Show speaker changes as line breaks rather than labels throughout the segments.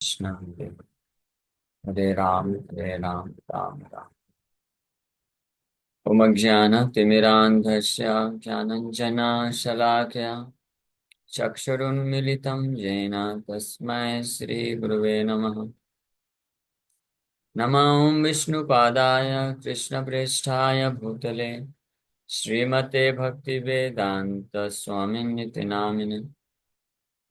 कृष्ण हरे हरे राम हरे राम राम राम। ओम ज्ञानतिमिरान्धस्य ज्ञानञ्जनशलाकया चक्षुरुन्मिलितं येन तस्मै श्रीगुरुवे नमः। नमो विष्णुपादाय कृष्णप्रेष्ठाय भूतले श्रीमते भक्तिवेदान्तस्वामिन्निति नामिने।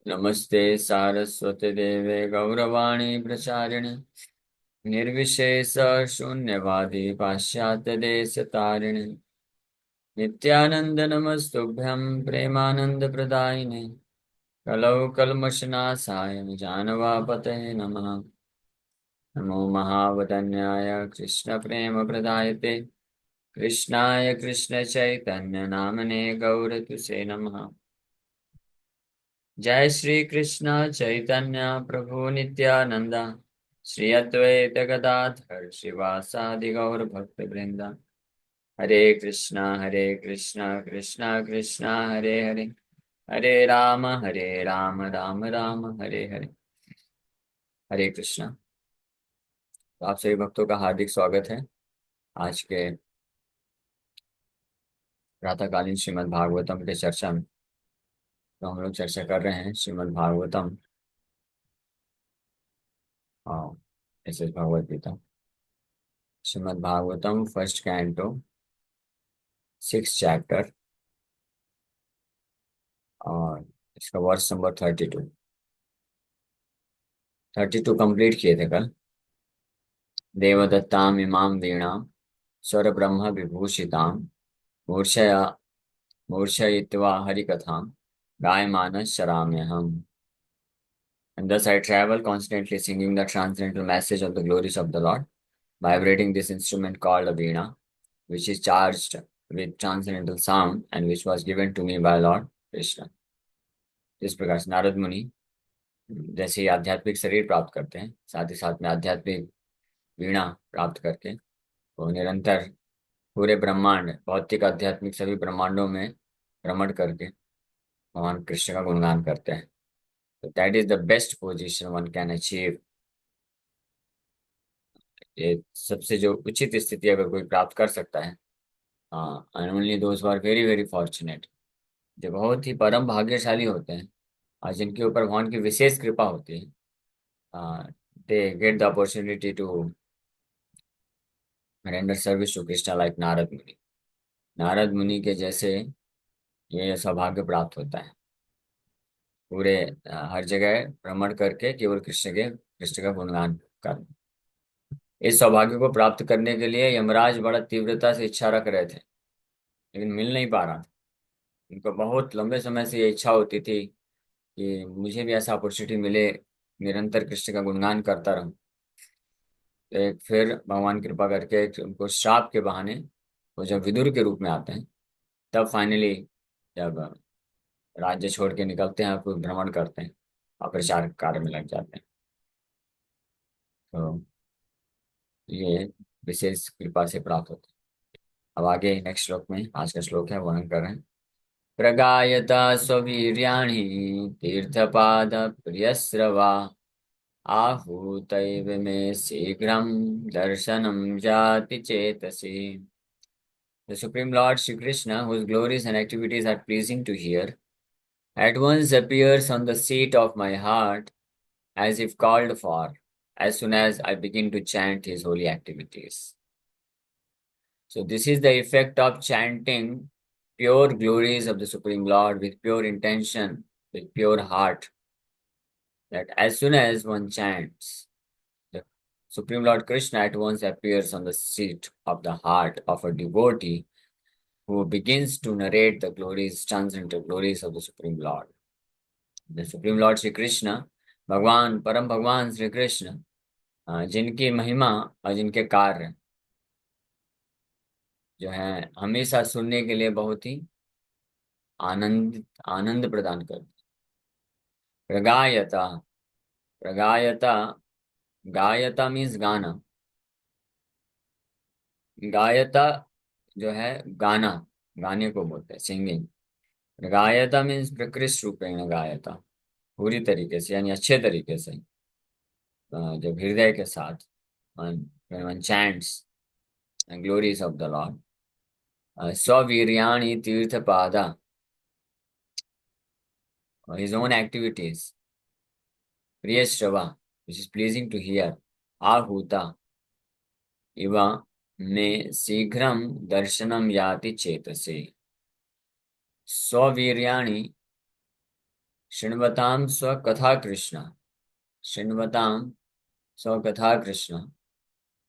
नमस्ते सारस्वते देवे गौरवाणी प्रचारिणे निर्विशेष शून्यवादी पाश्चात्य देश तारिणे नित्यानंद नमस्तुभ्यं प्रेमानंद प्रदायिने कलौ कल्मषनाशाय जानवापतये नमः। नमो महावदन्याय कृष्ण प्रेम प्रदायते कृष्णाय कृष्ण चैतन्य नामने गौरतुसे नमः। जय श्री कृष्ण चैतन्य प्रभु नित्यानंद श्री अद्वैत गदाधर श्रीवासादि गौर भक्त वृंदा। हरे कृष्णा कृष्णा कृष्णा हरे हरे हरे राम राम राम हरे हरे। हरे कृष्णा। तो आप सभी भक्तों का हार्दिक स्वागत है आज के प्रातःकालीन श्रीमद् भागवतम के चर्चा में। तो हम लोग चर्चा कर रहे हैं श्रीमद् भागवतम और एस एस Bhagavad Gita. Srimad Bhagavatam first canto 6 chapter और इसका वर्स नंबर 32 कंप्लीट किए थे कल। देवदत्ताम इमाम वीणाम स्वर ब्रह्म विभूषिताम मूर्छया मूर्छयित्वा हरिकथां गायमानश्चराम्यहम्। And thus I travel constantly singing the transcendental message of the glories of the Lord, vibrating this instrument called a veena, which is charged with transcendental sound and which was given to me by Lord Krishna. इस प्रकार से नारद मुनि जैसे ही आध्यात्मिक शरीर प्राप्त करते हैं, साथ ही साथ में आध्यात्मिक वीणा प्राप्त करके वो निरंतर पूरे ब्रह्मांड, भौतिक आध्यात्मिक सभी ब्रह्मांडों में भ्रमण करके भगवान कृष्ण का गुणगान करते हैं। तो that is the best position one can achieve. ये सबसे जो उचित स्थिति अगर कोई प्राप्त कर सकता है, हाँ, and only those are very very fortunate, जो बहुत ही परम भाग्यशाली होते हैं और जिनके ऊपर भगवान की विशेष कृपा होती है, they get the opportunity to render service to Krishna like Narad Muni. Narad मुनि के जैसे ये सौभाग्य प्राप्त होता है, पूरे हर जगह भ्रमण करके केवल कृष्ण का गुणगान करना। इस सौभाग्य को प्राप्त करने के लिए यमराज बड़ा तीव्रता से इच्छा रख रहे थे, लेकिन मिल नहीं पा रहा था। उनको बहुत लंबे समय से ये इच्छा होती थी कि मुझे भी ऐसा अपॉर्चुनिटी मिले, निरंतर कृष्ण का गुणगान करता रहूं। तो एक फिर भगवान कृपा करके उनको श्राप के बहाने वो जब विदुर के रूप में आते हैं, तब फाइनली जब राज्य छोड़ के निकलते हैं, फिर भ्रमण करते हैं और प्रचार कार्य में लग जाते हैं। तो ये विशेष कृपा से प्राप्त होता है। अब आगे नेक्स्ट श्लोक में आज का श्लोक है, वर्णन कर रहे हैं। प्रगायता स्ववीर्याणि तीर्थपाद प्रियस्रवा आहूतैव मे शीघ्रं दर्शनं जाति चेतसि। The Supreme Lord Shri Krishna, whose glories and activities are pleasing to hear, at once appears on the seat of my heart as if called for, as soon as I begin to chant his holy activities. So this is the effect of chanting pure glories of the Supreme Lord with pure intention, with pure heart, that as soon as one chants, the Supreme Lord Krishna at once appears on the seat of the heart of a devotee who begins to narrate the glories, transcendental glories of the Supreme Lord. The Supreme Lord Shri Krishna, भगवान परम भगवान श्री कृष्ण, जिनकी महिमा और जिनके कार्य जो है हमेशा सुनने के लिए बहुत ही आनंद आनंद प्रदान करते। प्रगायता, प्रगायता, गायता मीन्स गाना। गायता जो है गाना, गाने को बोलते हैं, सिंगिंग। गायता मीन्स प्रकृष्ट रूपेण गायता, पूरी तरीके से यानी अच्छे तरीके से। जब हृदय के साथ when one chants the glories of the Lord, Swaviryani Tirthapada, his own activities, Priyashrava, which is pleasing to hear, Ahuta, Iva, me Sighram Darshanam Yati Chetase, Swaviryani Shinvatam Swakatha Krishna, Shinvatam Swakatha Krishna,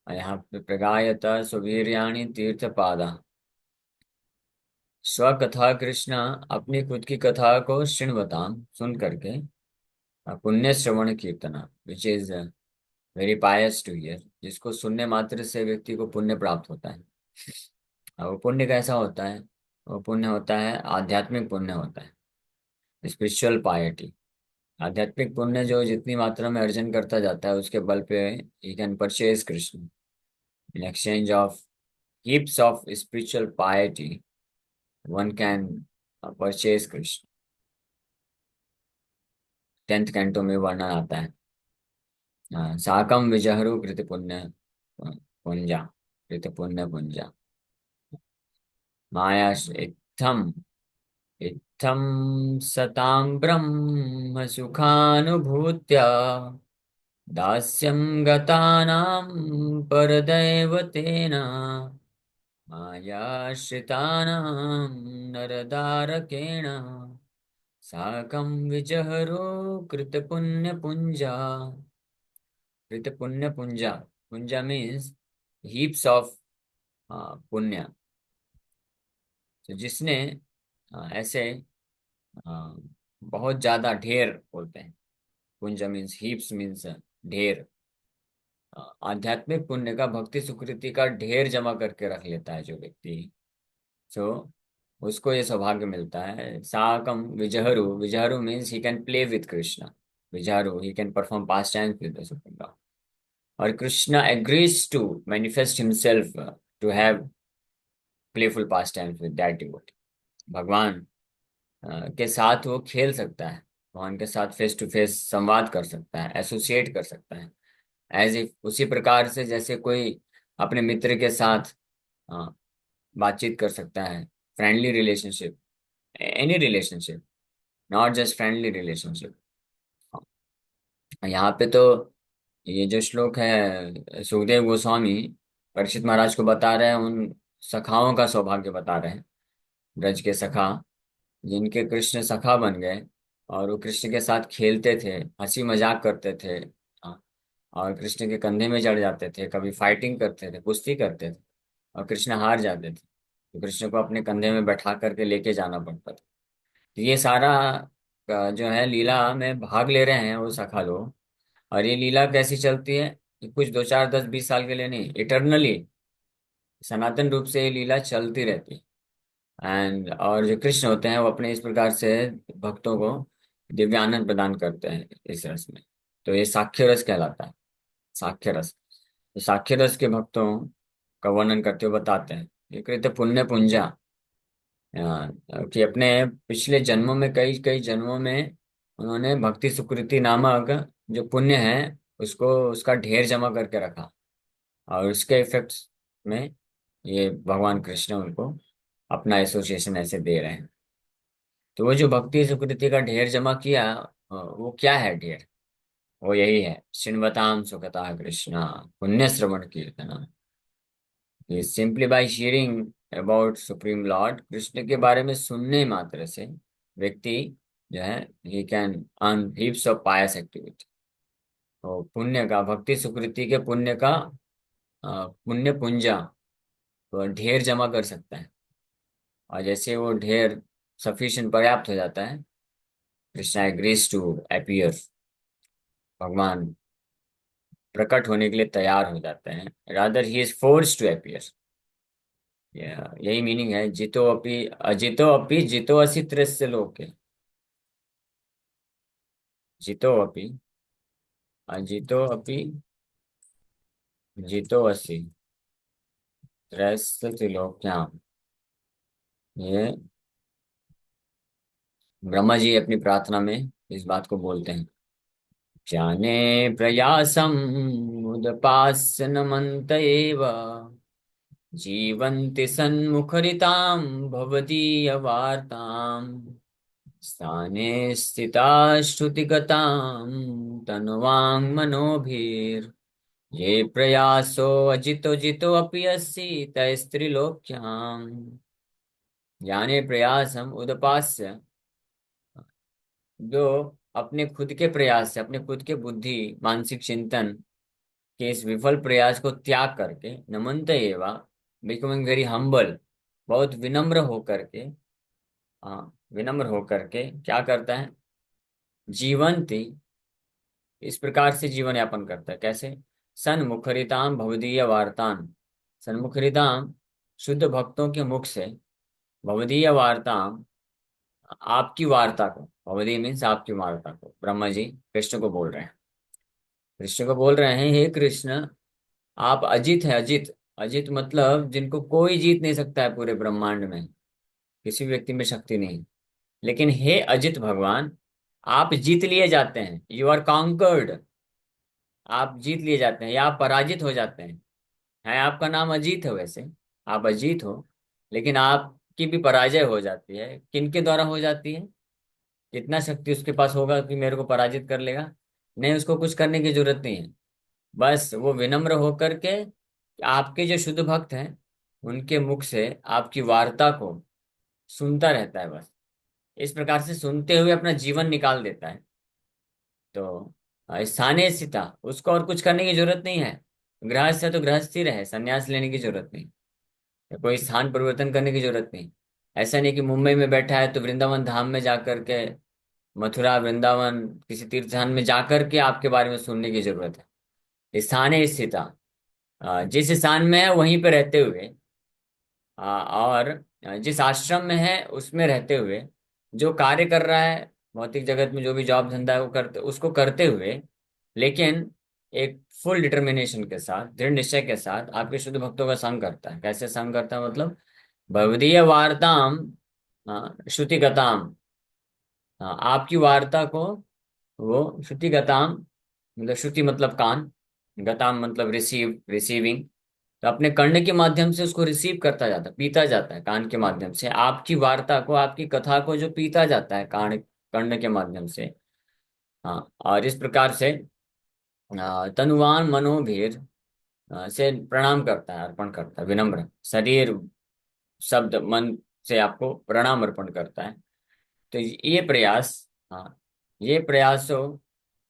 यहाँ पे प्रगायता स्ववीर्याणि तीर्थपादा, स्वकथा कृष्णा, अपनी खुद की कथा को शृण्वताम, सुन करके, पुण्य श्रवण कीर्तना, which is very pious to hear, जिसको सुनने मात्र से व्यक्ति को पुण्य प्राप्त होता है। और वो पुण्य कैसा होता है? वो पुण्य होता है आध्यात्मिक पुण्य होता है, स्पिरिचुअल पायटी। आध्यात्मिक पुण्य जो जितनी मात्रा में अर्जन करता जाता है उसके बल पे he can purchase Krishna in exchange of heaps of spiritual piety, one can purchase Krishna. 10th canto में वर्णन आता है, साकम विजहरु कृत पुण्य पुंजा, कृत पुण्य पुंजा, माया इत्थम इत्थम सतां ब्रह्म सुखानुभूत्या, दास्यं गतानां परदैवतेन, मायाश्रितानां नरदारकेण, साकं विजहरो कृतपुण्यपुञ्जा, कृतपुण्यपुञ्जा, पुंजा मीन्स हीप्स ऑफ पुण्य। तो जिसने ऐसे बहुत ज्यादा ढेर बोलते हैं, पुंजा मीन्स हीप्स मीन्स ढेर, आध्यात्मिक पुण्य का, भक्ति सुकृति का ढेर जमा करके रख लेता है जो व्यक्ति, सो उसको ये सौभाग्य मिलता है। साकम विजहरू, विजहरू means he can play with Krishna, विजहरू he can perform pastimes with the supreme lord, और Krishna agrees to manifest himself to have playful pastimes with that devotee. भगवान के साथ वो खेल सकता है, भगवान के साथ फेस टू फेस संवाद कर सकता है, एसोसिएट कर सकता है, एज इफ उसी प्रकार से जैसे कोई अपने मित्र के साथ अ, बातचीत कर सकता है, friendly relationship, any relationship, not just friendly relationship. यहाँ पे तो ये जो श्लोक है, सुखदेव गोस्वामी परीक्षित महाराज को बता रहे हैं, उन सखाओं का सौभाग्य बता रहे हैं, ब्रज के सखा, जिनके कृष्ण सखा बन गए, और वो कृष्ण के साथ खेलते थे, हंसी मजाक करते थे, हाँ, और कृष्ण के कंधे में चढ़ जाते थे, कभी फाइटिंग करते थे, कुश्ती करते थे, और कृष्ण हार जाते थे तो कृष्ण को अपने कंधे में बैठा करके लेके जाना पड़ता था। तो ये सारा जो है लीला में भाग ले रहे हैं वो सखा लोग। और ये लीला कैसी चलती है कि कुछ 2 4 10 20 साल के लिए नहीं, इटरनली, सनातन रूप से ये लीला चलती रहती है। एंड और जो कृष्ण होते हैं वो अपने इस प्रकार से भक्तों को दिव्य आनंद प्रदान करते हैं इस रस में। तो ये साख्य रस कहलाता है, साख्य रस। तो साख्य रस के भक्तों का वर्णन करते हुए बताते हैं, ये कृत पुण्य पुंजा, कि अपने पिछले जन्मों में, कई कई जन्मों में उन्होंने भक्ति सुकृति नामक जो पुण्य है उसको, उसका ढेर जमा करके रखा, और उसके इफेक्ट्स में ये भगवान कृष्ण उनको अपना एसोसिएशन ऐसे दे रहे हैं। तो वो जो भक्ति सुकृति का ढेर जमा किया, वो क्या है ढेर? वो यही है, श्रृण्वताम सुखता कृष्णा, पुण्य श्रवण कीर्तना। Simply by hearing about supreme lord, Krishna के बारे में सुनने मात्र से व्यक्ति जो है, he can earn heaps of pious activity. तो पुण्य का, भक्ति सुकृति के पुण्य का पुण्य पुंजा, तो ढेर जमा कर सकता है। और जैसे वो ढेर सफिशिएंट, पर्याप्त हो जाता है, कृष्णा एग्रीज टू अपीयर, भगवान प्रकट होने के लिए तैयार हो जाते हैं, rather he is force to appear. यही मीनिंग है, जितो अपि अजितो अपि जितो असि त्रस्य लोके, जितो अपि अजितो अपि जितो असि त्रस्य त्रिलोक्याम। ये ब्रह्मा जी अपनी प्रार्थना में इस बात को बोलते हैं। जाने प्रयासम् उदपास्य न मन्त एव जीवन्ति सन्मुखरितां भवदीयवार्ताम् स्थाने स्थिता श्रुतिगतां तनुवाङ्मनोभिर्ये प्रयासो अजितो जितो अपि अस्ति तैस्त्रिलोक्याम् ज्ञाने प्रयासम उदपास्य, जो अपने खुद के प्रयास से, अपने खुद के बुद्धि मानसिक चिंतन के इस विफल प्रयास को त्याग करके, नमन्त एवा, बिकमिंग वेरी हम्बल, बहुत विनम्र होकर के, हाँ विनम्र होकर के क्या करता है, जीवन थी, इस प्रकार से जीवन यापन करता है। कैसे? सन्मुखरिताम भवदीय वार्तान, सन्मुखरिताम शुद्ध भक्तों के मुख से, भवदीय वार्ताम आपकी वार्ता को, भवदीय मीन्स आपकी वार्ता को, ब्रह्मा जी कृष्ण को बोल रहे हैं, कृष्ण को बोल रहे हैं, हे कृष्ण आप अजित हैं, अजित, अजित मतलब जिनको कोई जीत नहीं सकता है पूरे ब्रह्मांड में, किसी भी व्यक्ति में शक्ति नहीं। लेकिन हे अजित भगवान, आप जीत लिए जाते हैं, यू आर कॉन्कर्ड, आप जीत लिए जाते हैं या आप पराजित हो जाते हैं। है आपका नाम अजीत है वैसे, आप अजीत हो, लेकिन आपकी भी पराजय हो जाती है। किनके द्वारा हो जाती है? कितना शक्ति उसके पास होगा कि मेरे को पराजित कर लेगा? नहीं, उसको कुछ करने की जरूरत नहीं है। बस वो विनम्र होकर के आपके जो शुद्ध भक्त हैं उनके मुख से आपकी वार्ता को सुनता रहता है, बस इस प्रकार से सुनते हुए अपना जीवन निकाल देता है। तो स्थानीय स्थिता, उसको और कुछ करने की जरूरत नहीं है। गृहस्थ है तो गृहस्थी रहे, संन्यास लेने की जरूरत नहीं, या कोई स्थान परिवर्तन करने की जरूरत नहीं। ऐसा नहीं कि मुंबई में बैठा है तो वृंदावन धाम में जाकर के, मथुरा वृंदावन किसी तीर्थ स्थान में जाकर के आपके बारे में सुनने की जरूरत है। स्थानीय स्थिता, जिस स्थान में है वहीं पे रहते हुए, और जिस आश्रम में है उसमें रहते हुए, जो कार्य कर रहा है भौतिक जगत में, जो भी जॉब धंधा है वो करते, उसको करते हुए, लेकिन एक फुल डिटर्मिनेशन के साथ, दृढ़ निश्चय के साथ आपके शुद्ध भक्तों का संग करता है। कैसे संग करता है? मतलब भवदीय वार्ताम, श्रुतिगताम, आपकी वार्ता को वो श्रुतिगताम, मतलब श्रुति मतलब कान, गताम मतलब रिसीव, रिसीविंग, तो अपने कर्ण के माध्यम से उसको रिसीव करता जाता है, पीता जाता है कान के माध्यम से, आपकी वार्ता को, आपकी कथा को जो पीता जाता है कान, कर्ण के माध्यम से। हाँ, और इस प्रकार से तनुवान मनोभीर से प्रणाम करता है, अर्पण करता है, विनम्र शरीर शब्द मन से आपको प्रणाम अर्पण करता है। तो ये प्रयास, हाँ, ये प्रयासो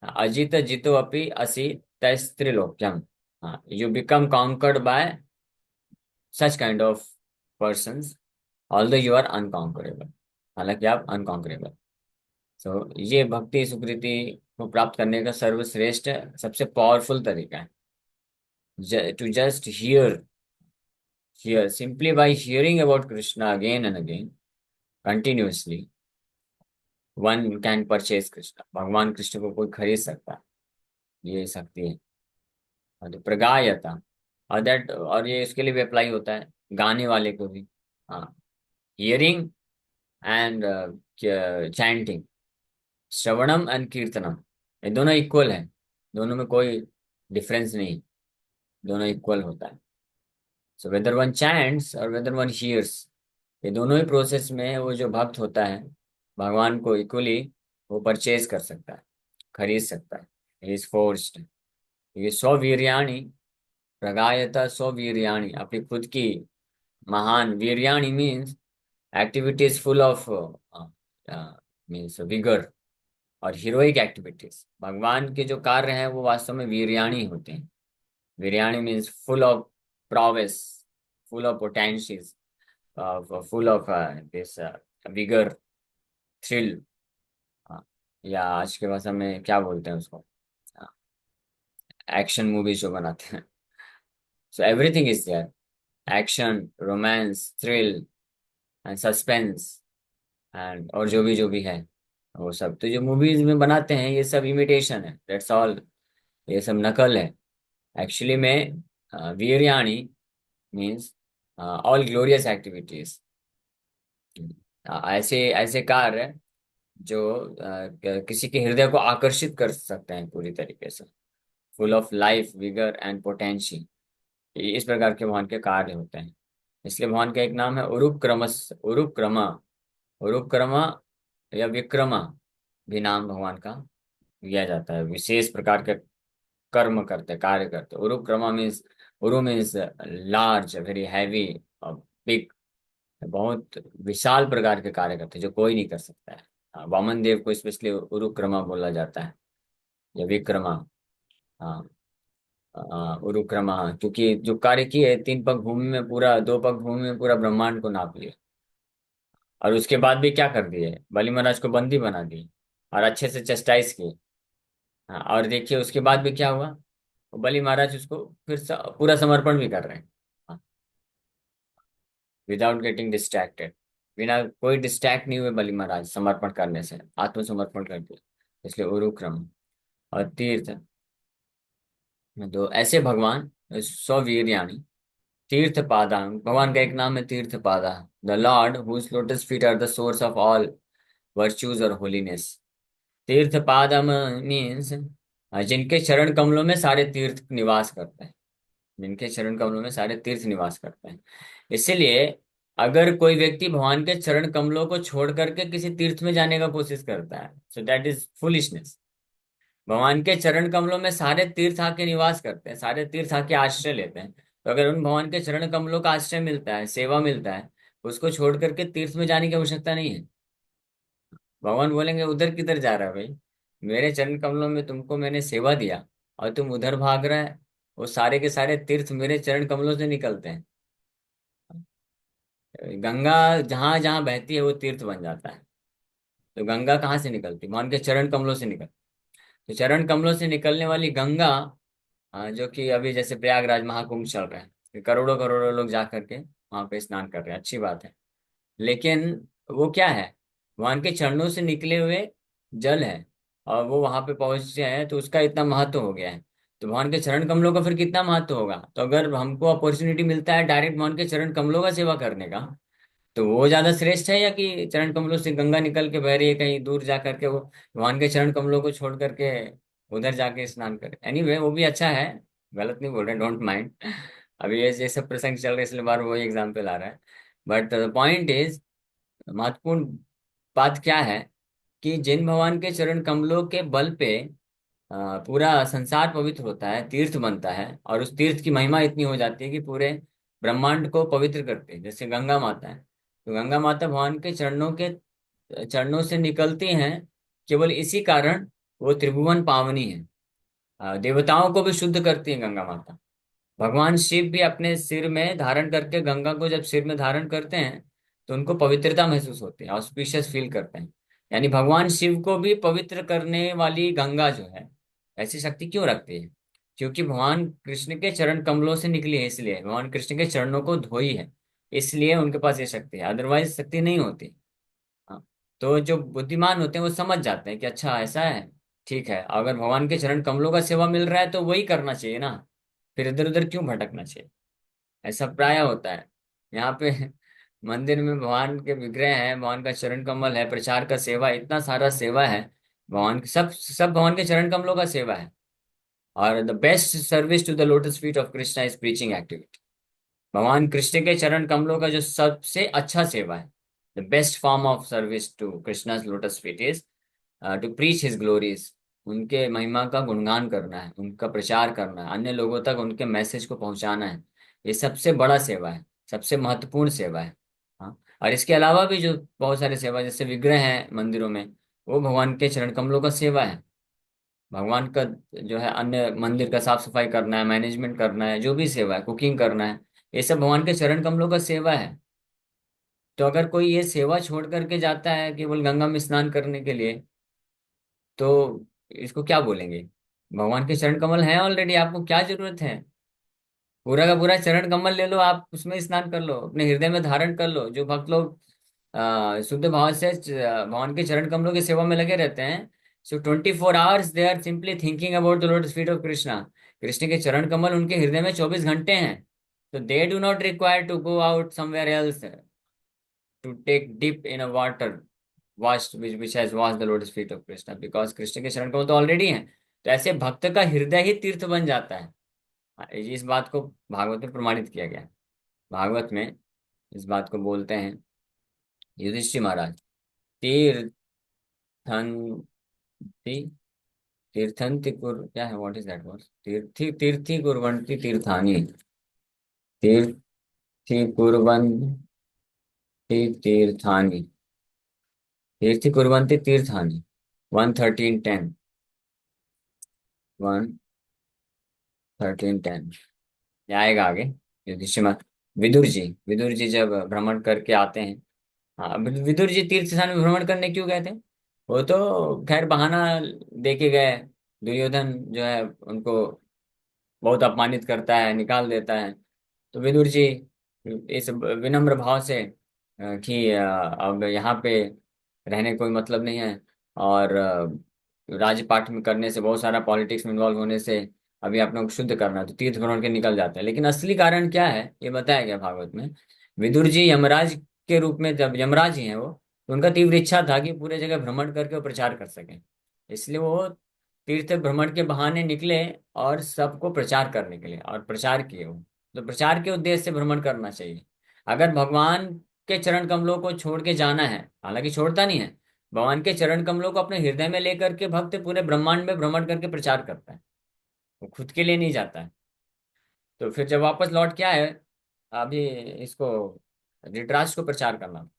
अजित जितो अपि असि तैस्त्रिलोक्यम, हाँ, you become conquered by such kind of persons although you are unconquerable, हालांकि आप अनकॉन्करेबल। सो ये भक्ति सुकृति को प्राप्त करने का सर्वश्रेष्ठ सबसे पावरफुल तरीका है, to just hear, hear simply by hearing about Krishna again and again continuously, one can purchase Krishna, भगवान कृष्ण को कोई खरीद सकता है, ये शक्ति है। और तो प्रगायता, और दैट, और ये इसके लिए भी अप्लाई होता है गाने वाले को भी। हाँ, हियरिंग एंड चैंटिंग, श्रवणम एंड कीर्तनम, ये दोनों इक्वल है, दोनों में कोई डिफरेंस नहीं, दोनों इक्वल होता है। सो वेदर वन चैंट्स और वेदर वन हियर्स, ये दोनों ही प्रोसेस में वो जो भक्त होता है भगवान को इक्वली वो परचेज कर सकता है, खरीद सकता है। इज फोर्स्ड, ये स्ववीर्याणि प्रगायता, स्ववीर्याणि, अपनी खुद की महान, वीर्याणि means activities full of, means vigour और हीरोइक एक्टिविटीज। भगवान के जो कार्य हैं वो वास्तव में वीर्याणी होते हैं। वीर्याणी means full of prowess, full of potentials, full of this vigor, thrill, या आज के भाषा में क्या बोलते हैं उसको, एक्शन मूवीज जो बनाते हैं। So everything is there, action, romance, thrill and suspense, and और जो भी है वो सब, तो जो मूवीज में बनाते हैं ये सब इमिटेशन है, दैट्स ऑल, ये सब नकल है। एक्चुअली में वीर्याणी मीन्स ऑल ग्लोरियस एक्टिविटीज, ऐसे ऐसे कार्य जो किसी के हृदय को आकर्षित कर सकते हैं पूरी तरीके से, full of life, vigour and potential. इस प्रकार के भगवान के कार्य होते हैं। इसलिए भगवान का एक नाम है उरुक्रमस, उरुक्रमा, उरुक्रमा या विक्रमा भी नाम भगवान का लिया जाता है। विशेष प्रकार के कर्म करते, कार्य करते। उरुक्रमा मीन्स, उरु means large, very heavy, big, बहुत विशाल प्रकार के कार्य करते हैं जो कोई नहीं कर सकता है। वामन देव को स्पेशली उरुक्रमा बोला जाता है, या विक्रमा। हाँ, उरुक्रमा, क्योंकि जो कार्य किए, 3 पग भूमि में पूरा, 2 पग भूमि में पूरा ब्रह्मांड को नाप लिया। और उसके बाद भी क्या कर दिए, बलि महाराज को बंदी बना दिए और अच्छे से चेस्टाइज किए। हाँ, और देखिए उसके बाद भी क्या हुआ, बलि महाराज उसको फिर पूरा समर्पण भी कर रहे हैं, विदाउट गेटिंग डिस्ट्रैक्टेड। बिना कोई डिस्ट्रैक्ट नहीं हुए बलि महाराज समर्पण करने से, आत्मसमर्पण कर दिया। इसलिए उरुक्रम। और तीर्थ, तो ऐसे भगवान स्ववीर्याणि तीर्थ पादान, भगवान का एक नाम है तीर्थ पादा। The lord whose lotus feet are the source of all virtues और होलीनेस। तीर्थ पादम मीन्स जिनके चरण कमलों में सारे तीर्थ निवास करते हैं, जिनके चरण कमलों में सारे तीर्थ निवास करते हैं। इसीलिए अगर कोई व्यक्ति भगवान के चरण कमलों को छोड़ करके किसी तीर्थ में जाने का कोशिश करता है, सो दैट इज फुलिशनेस। भगवान के चरण कमलों में सारे तीर्थ आके निवास करते हैं, सारे तीर्थ आके आश्रय लेते हैं। तो अगर उन भगवान के चरण कमलों का आश्रय मिलता है, सेवा मिलता है, उसको छोड़ करके तीर्थ में जाने की आवश्यकता नहीं है। भगवान बोलेंगे उधर किधर जा रहा है भाई, मेरे चरण कमलों में तुमको मैंने सेवा दिया और तुम उधर भाग रहा है। वो सारे के सारे तीर्थ मेरे चरण कमलों से निकलते हैं। गंगा जहां जहां बहती है वो तीर्थ बन जाता है। तो गंगा कहाँ से निकलती, भगवान के चरण कमलों से निकल। तो चरण कमलों से निकलने वाली गंगा, जो कि अभी जैसे प्रयागराज महाकुंभ चल रहा है, कि करोड़ों करोड़ों लोग जा करके वहां पे स्नान कर रहे हैं, अच्छी बात है। लेकिन वो क्या है, भगवान के चरणों से निकले हुए जल है, और वो वहां पे पहुंचे हैं तो उसका इतना महत्व हो गया है। तो भगवान के चरण कमलों का फिर कितना महत्व होगा। तो अगर हमको अपॉर्चुनिटी मिलता है डायरेक्ट भगवान के चरण कमलों का सेवा करने का, तो वो ज्यादा श्रेष्ठ है, या कि चरण कमलों से गंगा निकल के बह रही है कहीं दूर जा करके वो भगवान के चरण कमलों को छोड़ करके उधर जाके स्नान करे। एनीवे वो भी अच्छा है, गलत नहीं बोल रहे, डोंट माइंड। अभी ये सब प्रसंग चल रहे हैं, इसलिए बार वही एग्जाम्पल आ रहा है। बट द पॉइंट इज, महत्वपूर्ण बात क्या है, कि जिन भगवान के चरण कमलों के बल पे पूरा संसार पवित्र होता है, तीर्थ बनता है, और उस तीर्थ की महिमा इतनी हो जाती है कि पूरे ब्रह्मांड को पवित्र करते हैं, जैसे गंगा माता है। तो गंगा माता भगवान के चरणों से निकलती हैं। केवल इसी कारण वो त्रिभुवन पावनी है। देवताओं को भी शुद्ध करती है गंगा माता। भगवान शिव भी अपने सिर में धारण करके गंगा को जब सिर में धारण करते हैं, तो उनको पवित्रता महसूस होती है, ऑस्पिशियस फील करते हैं। यानी भगवान शिव को भी पवित्र करने वाली गंगा जो है, ऐसी शक्ति क्यों रखती है, क्योंकि भगवान कृष्ण के चरण कमलों से निकली है, इसलिए भगवान कृष्ण के चरणों को धोई है, इसलिए उनके पास ये शक्ति है, अदरवाइज शक्ति नहीं होती। हाँ, तो जो बुद्धिमान होते हैं वो समझ जाते हैं कि अच्छा ऐसा है, ठीक है, अगर भगवान के चरण कमलों का सेवा मिल रहा है तो वही करना चाहिए ना, फिर इधर उधर क्यों भटकना चाहिए। ऐसा प्राय होता है यहाँ पे। मंदिर में भगवान के विग्रह हैं, भगवान का चरण कमल है, प्रचार का सेवा, इतना सारा सेवा है, भगवान के सब सब भगवान के चरण कमलों का सेवा है। और the best service to the lotus feet of Krishna is preaching activity. भगवान कृष्ण के चरण कमलों का जो सबसे अच्छा सेवा है, the best form of service to Krishna's lotus feet is to preach his glories. उनके महिमा का गुणगान करना है, उनका प्रचार करना है, अन्य लोगों तक उनके मैसेज को पहुंचाना है। ये सबसे बड़ा सेवा है, सबसे महत्वपूर्ण सेवा है। हाँ, और इसके अलावा भी जो बहुत सारे सेवा, जैसे विग्रह हैं मंदिरों में, वो भगवान के चरण कमलों का सेवा है। भगवान का जो है अन्य मंदिर का साफ सफाई करना है, मैनेजमेंट करना है, जो भी सेवा है, कुकिंग करना है, ये सब भगवान के चरण कमलों का सेवा है। तो अगर कोई ये सेवा छोड़ करके जाता है केवल गंगा में स्नान करने के लिए, तो इसको क्या बोलेंगे। भगवान के चरण कमल हैं ऑलरेडी, आपको क्या जरूरत है। पूरा का पूरा चरण कमल ले लो, आप उसमें स्नान कर लो, अपने हृदय में धारण कर लो। जो भक्त लोग शुद्ध भाव से भगवान के चरण कमलों की सेवा में लगे रहते हैं, so 24 hours they are simply thinking about the lotus feet of Krishna. Krishna के चरण कमल उनके हृदय में 24 घंटे हैं। तो they do not require to go out somewhere else to take dip in a water washed which has washed the lotus feet of Krishna, because Krishna के चरण कमल तो ऑलरेडी हैं। तो ऐसे भक्त का हृदय ही तीर्थ बन जाता है। इस बात को भागवत में प्रमाणित किया गया है। भागवत में इस बात को बोलते हैं युधिष्ठिर महाराज, तीर्थंति, तीर्थंति कुर क्या है, व्हाट इज दैट वर्ड, तीर्थी तीर्थी कुर्वन्ति तीर्थानि, तीर्थी कुर्वन्ति तीर्थानि, तीर्थी कुर्वन्ति तीर्थानि, 113:10, 113:10 आएगा आगे। युधिष्ठिर विदुर जी जब भ्रमण करके आते हैं। हाँ, विदुर जी तीर्थ स्थान में भ्रमण करने क्यों गए थे? वो तो खैर बहाना देके गए। दुर्योधन जो है उनको बहुत अपमानित करता है, निकाल देता है। तो विदुर जी इस विनम्र भाव से कि अब यहाँ पे रहने कोई मतलब नहीं है, और राजपाट में करने से, बहुत सारा पॉलिटिक्स में इन्वॉल्व होने से अभी अपने को शुद्ध करना है, तो तीर्थ भ्रमण के निकल जाते हैं। लेकिन असली कारण क्या है ये बताया गया भागवत में। विदुर जी यमराज के रूप में, जब यमराज ही हैं वो, तो उनका तीव्र इच्छा था कि पूरे जगह भ्रमण करके वो प्रचार कर सकें। इसलिए वो तीर्थ भ्रमण के बहाने निकले और सबको प्रचार करने के लिए, और प्रचार किए वो। तो प्रचार के उद्देश्य से भ्रमण करना चाहिए। अगर भगवान के चरण कमलों को छोड़ के जाना है, हालांकि छोड़ता नहीं है, भगवान के चरण कमलों को अपने हृदय में लेकर के भक्त पूरे ब्रह्मांड में भ्रमण करके प्रचार करता है, वो खुद के लिए नहीं जाता है। तो फिर जब वापस लौट के आए, अभी इसको धृतराष्ट्र को प्रचार करना,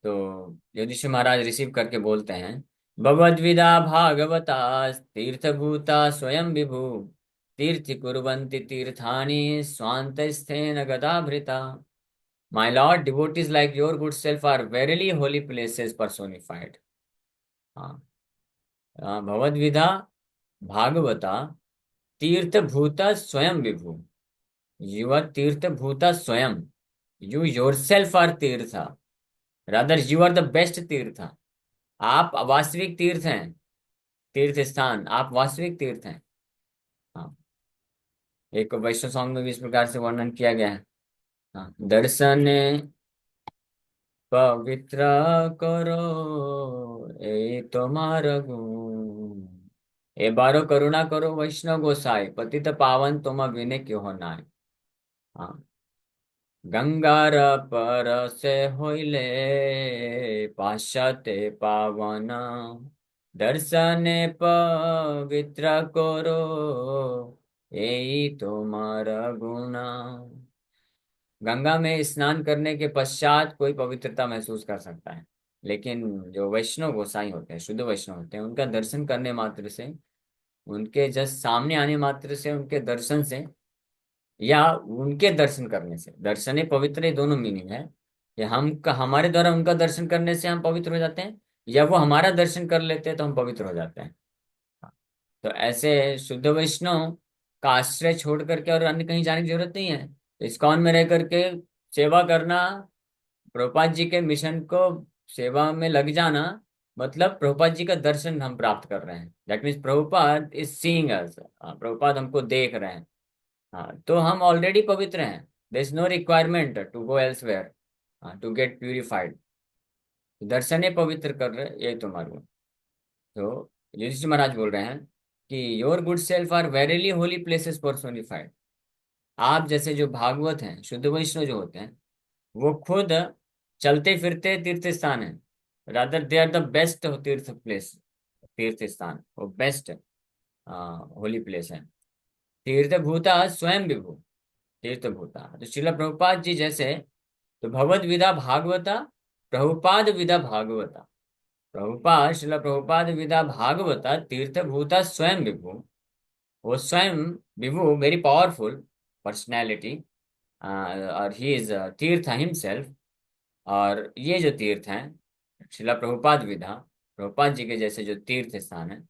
तो युधिष्ठिर महाराज रिसीव करके बोलते हैं, भगवद्विदा भागवता तीर्थभूता स्वयं विभु, तीर्थि कुर्वन्ति तीर्थानि स्वान्तस्थेन गदाभृता। My lord, devotees like your good self are verily holy places personified. हाँ, भगवद्विदा भागवता तीर्थभूता स्वयं विभु, यू आर तीर्थभूता स्वयं, यू योरसेल्फ आर तीर्थ, rather you are the best तीर्थ। आप वास्तविक तीर्थ हैं, तीर्थ स्थान, आप वास्तविक तीर्थ हैं। हाँ, एक वैष्णव सॉन्ग में भी इस प्रकार से वर्णन किया गया है। हाँ, दर्शन पवित्र करो ए तुम्हार गुण, ए बारो करुणा करो वैष्णव गोसाई, पतित पावन तुम विने क्यों हो नाय। हाँ, गंगार पर से होइले पाश्चात्य पावन, दर्शने पवित्र करो यही तुम्हारा गुना। गंगा में स्नान करने के पश्चात कोई पवित्रता महसूस कर सकता है, लेकिन जो वैष्णव गोसाई होते हैं, शुद्ध वैष्णव होते हैं, उनका दर्शन करने मात्र से, उनके जस्ट सामने आने मात्र से, उनके दर्शन से, या उनके दर्शन करने से, दर्शन पवित्र, ये दोनों मीनिंग है कि हमारे द्वारा उनका दर्शन करने से हम पवित्र हो जाते हैं, या वो हमारा दर्शन कर लेते हैं तो हम पवित्र हो जाते हैं। तो ऐसे शुद्ध वैष्णव का आश्रय छोड़ करके और अन्य कहीं जाने की जरूरत नहीं है। तो इस्कॉन में रह करके सेवा करना, प्रभुपाद जी के मिशन को सेवा में लग जाना, मतलब प्रभुपाद जी का दर्शन हम प्राप्त कर रहे हैं। That means Prabhupada is seeing us, Prabhupada हमको देख रहे हैं। हाँ, तो हम ऑलरेडी पवित्र हैं। There is no requirement to go elsewhere to get purified. दर्शन ही पवित्र कर रहे, यही तो मालूम। तो युधिष्ठिर महाराज बोल रहे हैं कि your good self are verily holy places personified. आप जैसे जो भागवत हैं, शुद्ध वैष्णव जो होते हैं, वो खुद चलते फिरते तीर्थ स्थान है, rather they are the best तीर्थ प्लेस, तीर्थ स्थान वो बेस्ट होली प्लेस है। तीर्थ भूता स्वयं विभु, तीर्थ भूता, तो श्रील प्रभुपाद जी जैसे, तो भगवद विदा भागवता, प्रभुपाद विदा भागवता, प्रभुपाद श्रील प्रभुपाद विदा भागवता तीर्थ भूता स्वयं विभु, वो स्वयं विभु, वेरी पावरफुल पर्सनैलिटी, और ही इज तीर्थ हिमसेल्फ। और ये जो तीर्थ हैं, शिला प्रभुपाद विदा, प्रभुपाद जी के जैसे जो तीर्थ स्थान है,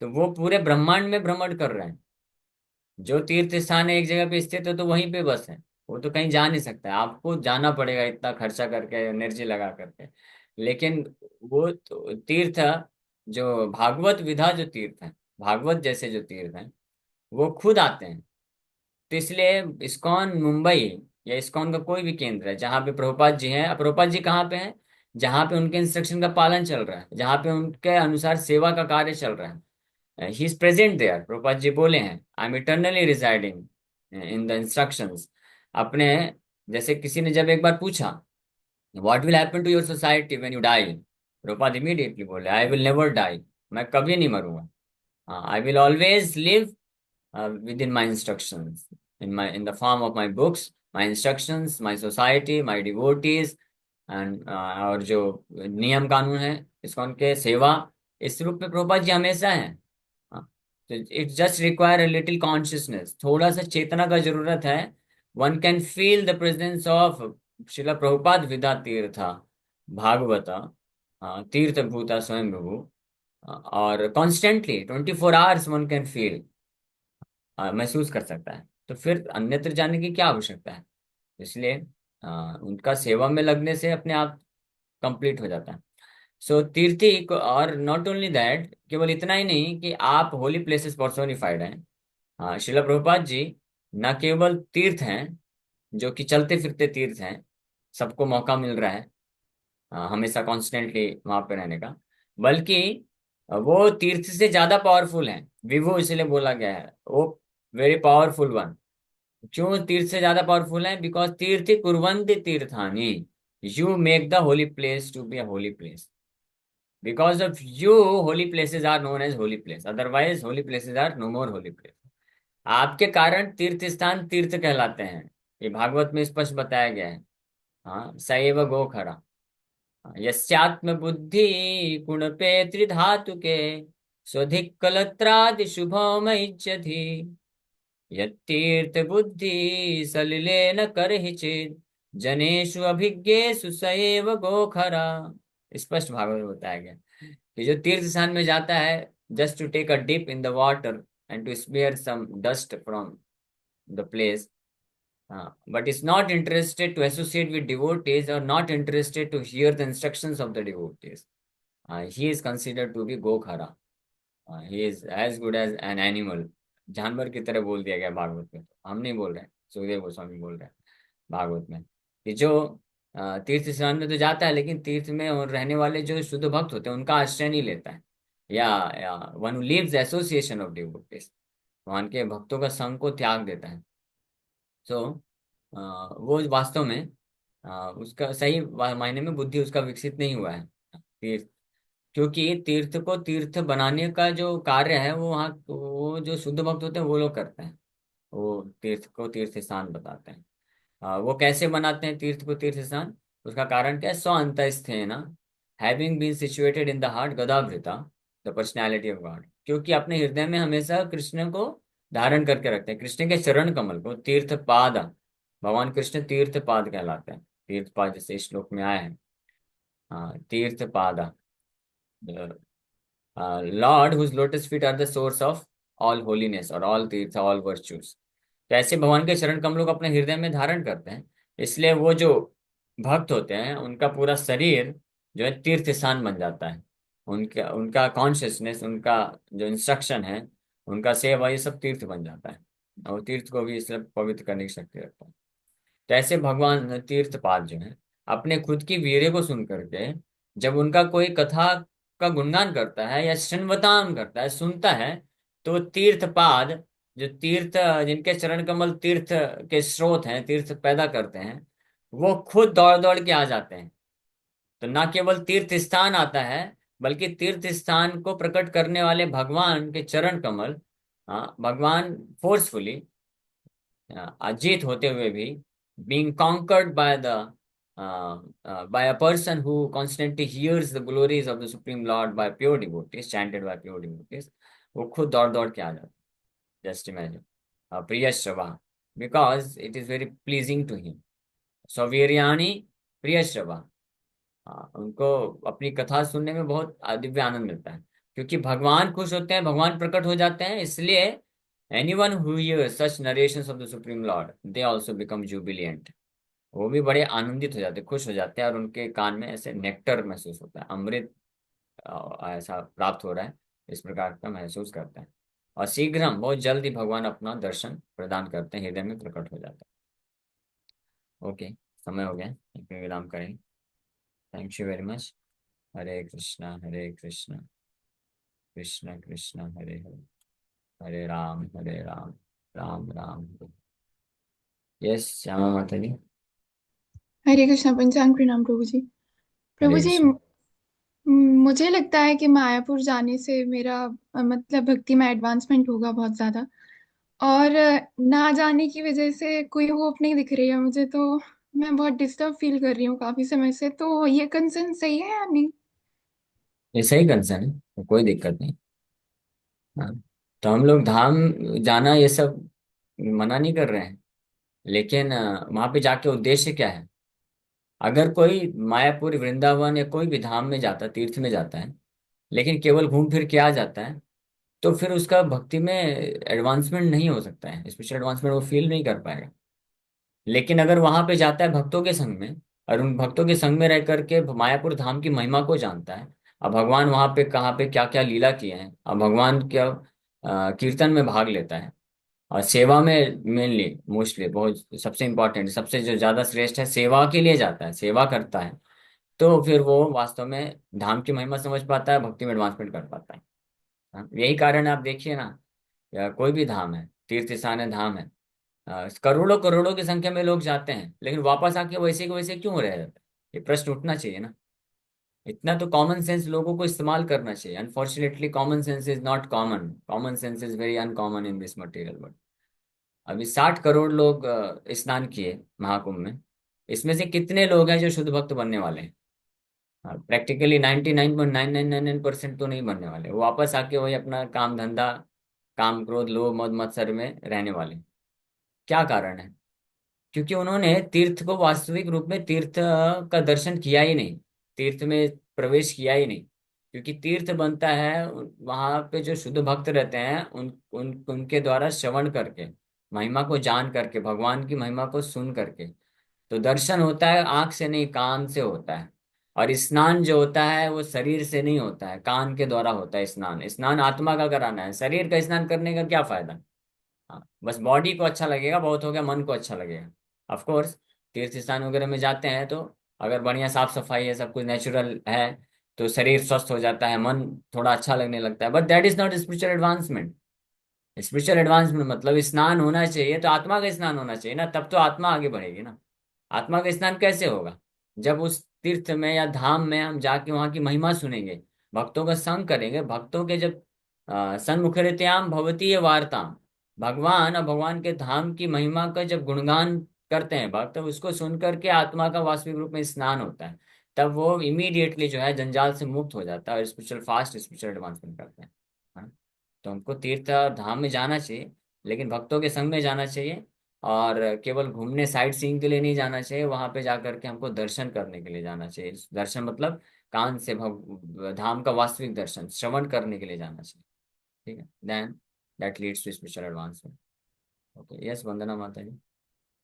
तो वो पूरे ब्रह्मांड में भ्रमण कर रहे हैं। जो तीर्थ स्थान है एक जगह पे स्थित है तो वहीं पे बस है, वो तो कहीं जा नहीं सकता है, आपको जाना पड़ेगा इतना खर्चा करके, एनर्जी लगा करके। लेकिन वो तो तीर्थ, जो भागवत विधा जो तीर्थ है, भागवत जैसे जो तीर्थ हैं, वो खुद आते हैं। तो इसलिए इस्कॉन मुंबई या इस्कॉन का कोई भी केंद्र है जहाँ पे प्रभुपाद जी हैं, प्रभुपाद जी कहाँ पे हैं? जहाँ पे उनके इंस्ट्रक्शन का पालन चल रहा है, जहाँ पे उनके अनुसार सेवा का कार्य चल रहा है। He is present there, Prabhupada ji बोले हैं, I am eternally residing in the instructions. अपने, जैसे किसी ने जब एक बार पूछा, what will happen to your society when you die, Prabhupada immediately बोले, आई विल नेवर डाई, मैं कभी नहीं मरूंगा, I will always live within my instructions, in the form of my books, my instructions, my society, my devotees, and और जो नियम कानून है इसको उनके सेवा, इस रूप में प्रभुपाद जी हमेशा है। हाँ, तो it just require a little consciousness, थोड़ा सा चेतना का जरूरत है। One can feel the presence of शिला प्रभुपाद विदा तीर्था भागवता, तीर्थ भूता स्वयं प्रभु, और constantly 24 hours one can feel, महसूस कर सकता है, तो फिर अन्यत्र जाने की क्या आवश्यकता है। इसलिए उनका सेवा में लगने से अपने आप कंप्लीट हो जाता है। सो तीर्थी और नॉट ओनली दैट, केवल इतना ही नहीं कि आप होली प्लेसेस पर्सोनिफाइड हैं। हाँ, शिला प्रभुपाद जी न केवल तीर्थ हैं, जो कि चलते फिरते तीर्थ हैं, सबको मौका मिल रहा है हमेशा कॉन्स्टेंटली वहां पे रहने का, बल्कि वो तीर्थ से ज्यादा पावरफुल हैं। विभु इसलिए बोला गया है, वो वेरी पावरफुल वन। क्यों तीर्थ से ज्यादा पावरफुल है? बिकॉज तीर्थि कुर्वन्ति तीर्थानि, you make the holy place to be a holy place. Because of you holy places are known as holy place, otherwise holy places are no more holy place. आपके कारण तीर्थ स्थान तीर्थ कहलाते हैं, ये भागवत में स्पष्ट बताया गया है। हाँ, सएव गो खरा, यस्यात्म बुद्धि कुणपे त्रिधातुके स्वधिक कलत्रादि शुभमैच्छति, यत्तीर्थ बुद्धि सलिलेन करहि चेत् जनेषु अभिज्ञेषु स एव गोखरा। स्पष्ट भागवत में बताया गया कि जो तीर्थ स्थान में जाता है just to take a dip in the water and to smear some dust from the place, but is not interested to associate with devotees or not interested to hear the instructions of the devotees, he is considered to be gokhara. He is as good as an animal, जानवर की तरह बोल दिया गया भागवत में। तो हम नहीं बोल रहे हैं, सुखदेव गोस्वामी बोल रहे हैं भागवत में कि जो तीर्थ स्नान में तो जाता है, लेकिन तीर्थ में और रहने वाले जो शुद्ध भक्त होते हैं उनका आश्रय नहीं लेता है, या one who leaves association of devotees, वहां के भक्तों का संग को त्याग देता है। सो वो वास्तव में उसका सही मायने में बुद्धि उसका विकसित नहीं हुआ है तीर्थ, क्योंकि तीर्थ को तीर्थ बनाने का जो कार्य है वो वहाँ, वो जो शुद्ध भक्त होते हैं वो लोग करते हैं, वो तीर्थ को तीर्थ स्थान बताते हैं। वो कैसे बनाते हैं तीर्थ को तीर्थ स्थान? उसका कारण क्या है? स्व अंतस्थेन having been situated in the heart गदाभृता द पर्सनैलिटी ऑफ गॉड, क्योंकि अपने हृदय में हमेशा कृष्ण को धारण करके रखते हैं, कृष्ण के चरण कमल को, तीर्थ पाद, भगवान कृष्ण तीर्थ पाद कहलाते हैं। तीर्थ पाद जैसे इस श्लोक में आया है, हाँ, तीर्थ पाद, lord whose lotus feet are the source of all holiness और ऑल तीर्थ ऑल वर्च्यूज। तो ऐसे भगवान के चरण कमलों को अपने हृदय में धारण करते हैं, इसलिए वो जो भक्त होते हैं उनका पूरा शरीर जो है तीर्थ स्थान बन जाता है। उनका उनका कॉन्शियसनेस, उनका जो इंस्ट्रक्शन है, उनका सेवा, ये सब तीर्थ बन जाता है, और तीर्थ को भी इसलिए पवित्र करने की शक्ति रखता है। तो ऐसे भगवान तीर्थपाद जो है अपने खुद की वीर्य को सुन करके, जब उनका कोई कथा का गुणगान करता है या श्रृणवतान करता है, सुनता है, तो तीर्थपाद, जो तीर्थ, जिनके चरण कमल तीर्थ के स्रोत हैं, तीर्थ पैदा करते हैं, वो खुद दौड़ दौड़ के आ जाते हैं। तो ना केवल तीर्थ स्थान आता है, बल्कि तीर्थ स्थान को प्रकट करने वाले भगवान के चरण कमल, भगवान फोर्सफुली अजीत होते हुए भी, being conquered by a person who constantly hears the glories of the Supreme Lord by pure devotees, chanted by pure devotees, वो खुद दौड़ दौड़ के आ जाते। जस्ट इमेजिन, प्रिय श्रवा, because it is very pleasing to him, सौवीर्याणी प्रिय श्रवा, उनको अपनी कथा सुनने में बहुत दिव्य आनंद मिलता है, क्योंकि भगवान खुश होते हैं, भगवान प्रकट हो जाते हैं, इसलिए anyone who hears such narrations of the supreme lord they also become jubilant, वो भी बड़े आनंदित हो जाते हैं, खुश हो जाते हैं, और उनके कान में ऐसे नेक्टर महसूस होता है, अमृत ऐसा प्राप्त हो रहा है, इस प्रकार का महसूस करते हैं, और शीघ्र हम बहुत जल्द ही भगवान अपना दर्शन प्रदान करते हैं, हृदय में प्रकट हो जाता है। ओके, समय हो गया, विराम करें। Thank you very much. Hare Krishna Krishna Krishna Hare Hare, Hare Ram Ram Ram Hare. Yes Shyama माता जी।
हरे कृष्णा पंचांग प्रणाम प्रभु जी। प्रभु
हरे
जी,
कृष्ण।
मुझे लगता है कि मायापुर जाने से मेरा मतलब भक्ति में एडवांसमेंट होगा बहुत ज्यादा। और ना जाने की वजह से कोई होप नहीं दिख रही है मुझे तो। मैं बहुत डिस्टर्ब फील कर रही हूँ काफी समय से, तो ये कंसर्न सही है या नहीं?
ये सही कंसर्न है, तो कोई दिक्कत नहीं। हाँ, तो हम लोग धाम जाना ये सब मना नहीं कर रहे हैं, लेकिन वहां पे जाके उद्देश्य क्या है? अगर कोई मायापुर वृंदावन या कोई भी धाम में जाता, तीर्थ में जाता है, लेकिन केवल घूम फिर के आ जाता है, तो फिर उसका भक्ति में एडवांसमेंट नहीं हो सकता है, स्पेशल एडवांसमेंट वो फील नहीं कर पाएगा। लेकिन अगर वहां पे जाता है भक्तों के संग में, और उन भक्तों के संग में रह करके मायापुर धाम की महिमा को जानता है, अब भगवान वहां पे कहाँ पे क्या क्या लीला किए हैं, अब भगवान क्या कीर्तन में भाग लेता है, और सेवा में मेनली मोस्टली बहुत सबसे इम्पोर्टेंट, सबसे जो ज्यादा श्रेष्ठ है, सेवा के लिए जाता है, सेवा करता है, तो फिर वो वास्तव में धाम की महिमा समझ पाता है, भक्ति में एडवांसमेंट कर पाता है। हाँ, यही कारण है, आप देखिए ना, या कोई भी धाम है, तीर्थ स्थान है, धाम है, करोड़ों करोड़ों की संख्या में लोग जाते हैं, लेकिन वापस आके वैसे के वैसे क्यों रह जाते हैं? ये प्रश्न उठना चाहिए ना। इतना तो कॉमन सेंस लोगों को इस्तेमाल करना चाहिए। Unfortunately common sense is not common, common sense is very uncommon in this material world. अभी 60 करोड़ लोग स्नान किए महाकुंभ में, इसमें से कितने लोग हैं जो शुद्ध भक्त बनने वाले हैं? प्रैक्टिकली 99.9999% तो नहीं बनने वाले, वो वापस आके वही अपना काम धंधा, काम क्रोध लोभ मद मत्सर में रहने वाले। क्या कारण है? क्योंकि उन्होंने तीर्थ को वास्तविक रूप में तीर्थ का दर्शन किया ही नहीं, तीर्थ में प्रवेश किया ही नहीं। क्योंकि तीर्थ बनता है वहां पे जो शुद्ध भक्त रहते हैं, उनके द्वारा श्रवण करके, महिमा को जान करके, भगवान की महिमा को सुन करके। तो दर्शन होता है आंख से नहीं, कान से होता है। और स्नान जो होता है वो शरीर से नहीं होता है, कान के द्वारा होता है स्नान। स्नान आत्मा का कराना है, शरीर का स्नान करने का क्या फायदा? हाँ, बस बॉडी को अच्छा लगेगा, बहुत हो गया, मन को अच्छा लगेगा। ऑफ कोर्स तीर्थ स्थान वगैरह में जाते हैं तो अगर बढ़िया साफ सफाई है, सब कुछ नेचुरल है, तो शरीर स्वस्थ हो जाता है, मन थोड़ा अच्छा लगने लगता है, but that is not spiritual advancement. Spiritual advancement मतलब स्नान होना चाहिए तो आत्मा का स्नान होना चाहिए ना, तब तो आत्मा आगे बढ़ेगी ना। आत्मा का स्नान कैसे होगा? जब उस तीर्थ में या धाम में हम जाके वहां की महिमा सुनेंगे, भक्तों का संग करेंगे, भक्तों के जब सन्मुखरित्याम भवती ये वार्ता, भगवान और भगवान के धाम की महिमा का जब गुणगान करते हैं भक्त, उसको सुन करके आत्मा का वास्तविक रूप में स्नान होता है, तब वो इमीडिएटली जो है जंजाल से मुक्त हो जाता है और स्पिरिचुअल फास्ट स्पिरिचुअल एडवांसमेंट करते हैं। हाँ? तो हमको तीर्थ धाम में जाना चाहिए, लेकिन भक्तों के संग में जाना चाहिए, और केवल घूमने साइट सीइंग के लिए नहीं जाना चाहिए, वहां पे जाकर के हमको दर्शन करने के लिए जाना चाहिए। दर्शन मतलब कान से धाम का वास्तविक दर्शन श्रवण करने के लिए जाना चाहिए। ठीक है, then that leads to spiritual advancement. Okay, yes Vandana Mata ji.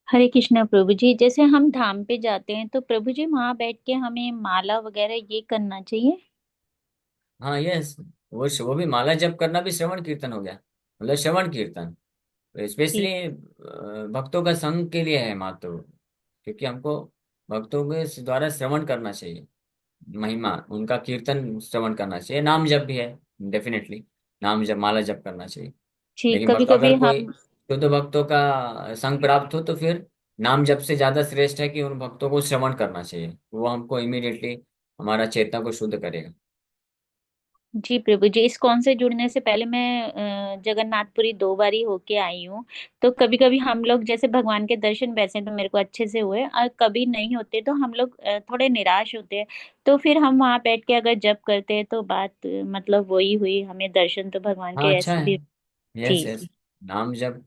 हरे कृष्णा प्रभु जी, जैसे हम धाम पे जाते हैं तो प्रभु जी वहां बैठ के हमें माला वगैरह ये करना चाहिए?
हाँ यस, वो भी माला जप करना भी श्रवण कीर्तन हो गया, मतलब श्रवण कीर्तन स्पेशली
ठीक।
भक्तों का संग के लिए है मात्र, क्योंकि हमको भक्तों के द्वारा श्रवण करना चाहिए, महिमा उनका कीर्तन श्रवण करना चाहिए, नाम जप भी है डेफिनेटली, नाम जप माला जप करना चाहिए।
ठीक,
लेकिन
कभी
भक्त
कभी
अगर कोई
हम।
शुद्ध भक्तों का संग प्राप्त हो तो फिर नाम जप से ज्यादा श्रेष्ठ है कि उन भक्तों को श्रवण करना चाहिए, वो हमको इमीडिएटली हमारा चेतना को शुद्ध करेगा।
जी प्रभु जी, इस्कॉन से जुड़ने से पहले मैं जगन्नाथपुरी 2 बारी होके आई हूँ। तो कभी कभी हम लोग जैसे भगवान के दर्शन वैसे तो मेरे को अच्छे से हुए, और कभी नहीं होते तो हम लोग थोड़े निराश होते हैं। तो फिर हम वहां बैठ के अगर जप करते हैं तो बात मतलब वही हुई, हमें दर्शन तो भगवान
हाँ
के
अच्छा
ऐसे
है।
भी।
यस
जी
यस,
जी।
नाम जप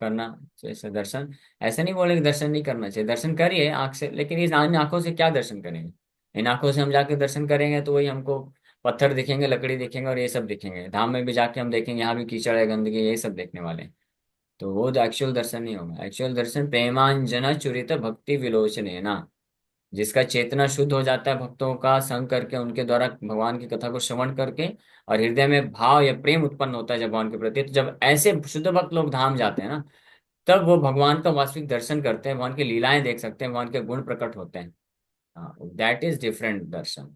करना, जैसे दर्शन, ऐसा नहीं बोले कि दर्शन नहीं करना चाहिए, दर्शन करिए आंख से, लेकिन इस इन आंखों से क्या दर्शन करेंगे? इन आंखों से हम जाके दर्शन करेंगे तो वही हमको पत्थर दिखेंगे, लकड़ी दिखेंगे और ये सब दिखेंगे, धाम में भी जाके हम देखेंगे यहाँ भी कीचड़ है, गंदगी है, ये सब देखने वाले हैं। तो वो तो एक्चुअल दर्शन नहीं होगा। एक्चुअल दर्शन प्रेमांजना चुरित भक्ति विलोचन है ना, जिसका चेतना शुद्ध हो जाता है भक्तों का संग करके, उनके द्वारा भगवान की कथा को श्रवण करके, और हृदय में भाव या प्रेम उत्पन्न होता है जब भगवान के प्रति, तो जब ऐसे शुद्ध भक्त लोग धाम जाते हैं ना, तब वो भगवान का वास्तविक दर्शन करते हैं, भगवान की लीलाएं देख सकते हैं, भगवान के गुण प्रकट होते हैं। हाँ, दैट इज डिफरेंट दर्शन,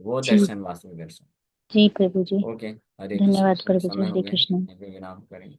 वो
जी।
दर्शन वास्तविक दर्शन।
जी प्रभु जी।
ओके, हरे कृष्ण,
धन्यवाद प्रभु जी।
समय हो
हरे
गए,
कृष्ण।
यहीं पे विराम करें।